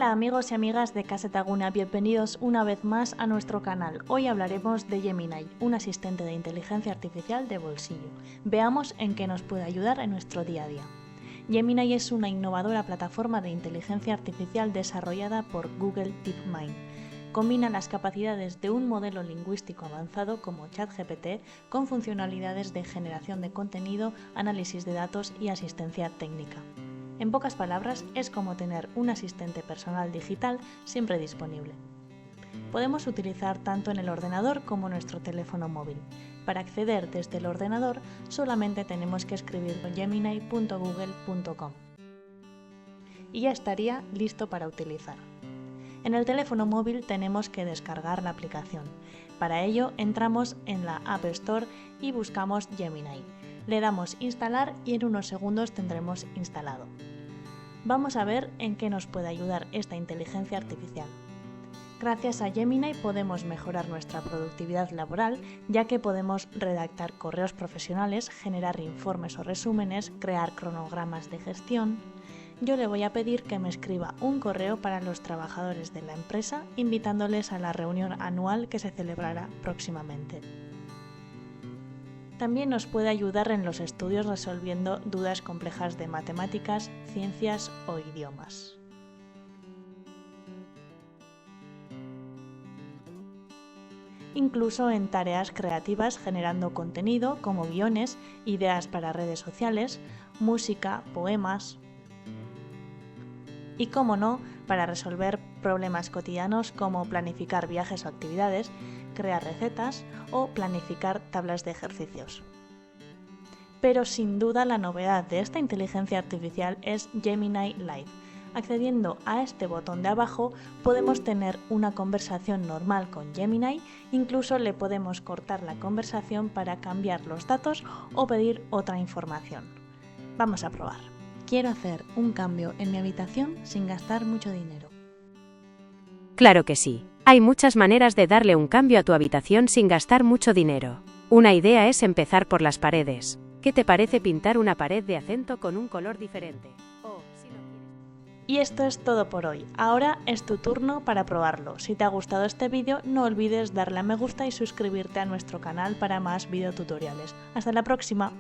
Hola amigos y amigas de Casetaguna, bienvenidos una vez más a nuestro canal. Hoy hablaremos de Gemini, un asistente de inteligencia artificial de bolsillo. Veamos en qué nos puede ayudar en nuestro día a día. Gemini es una innovadora plataforma de inteligencia artificial desarrollada por Google DeepMind. Combina las capacidades de un modelo lingüístico avanzado como ChatGPT con funcionalidades de generación de contenido, análisis de datos y asistencia técnica. En pocas palabras, es como tener un asistente personal digital siempre disponible. Podemos utilizar tanto en el ordenador como nuestro teléfono móvil. Para acceder desde el ordenador, solamente tenemos que escribir gemini.google.com y ya estaría listo para utilizar. En el teléfono móvil tenemos que descargar la aplicación. Para ello, entramos en la App Store y buscamos Gemini. Le damos instalar y en unos segundos tendremos instalado. Vamos a ver en qué nos puede ayudar esta inteligencia artificial. Gracias a Gemini podemos mejorar nuestra productividad laboral, ya que podemos redactar correos profesionales, generar informes o resúmenes, crear cronogramas de gestión. Yo le voy a pedir que me escriba un correo para los trabajadores de la empresa, invitándoles a la reunión anual que se celebrará próximamente. También nos puede ayudar en los estudios resolviendo dudas complejas de matemáticas, ciencias o idiomas. Incluso en tareas creativas generando contenido como guiones, ideas para redes sociales, música, poemas. Y cómo no, para resolver problemas cotidianos como planificar viajes o actividades, crear recetas o planificar tablas de ejercicios. Pero sin duda la novedad de esta inteligencia artificial es Gemini Live. Accediendo a este botón de abajo podemos tener una conversación normal con Gemini, incluso le podemos cortar la conversación para cambiar los datos o pedir otra información. Vamos a probar. Quiero hacer un cambio en mi habitación sin gastar mucho dinero. Claro que sí. Hay muchas maneras de darle un cambio a tu habitación sin gastar mucho dinero. Una idea es empezar por las paredes. ¿Qué te parece pintar una pared de acento con un color diferente? Y esto es todo por hoy. Ahora es tu turno para probarlo. Si te ha gustado este vídeo, no olvides darle a me gusta y suscribirte a nuestro canal para más videotutoriales. ¡Hasta la próxima!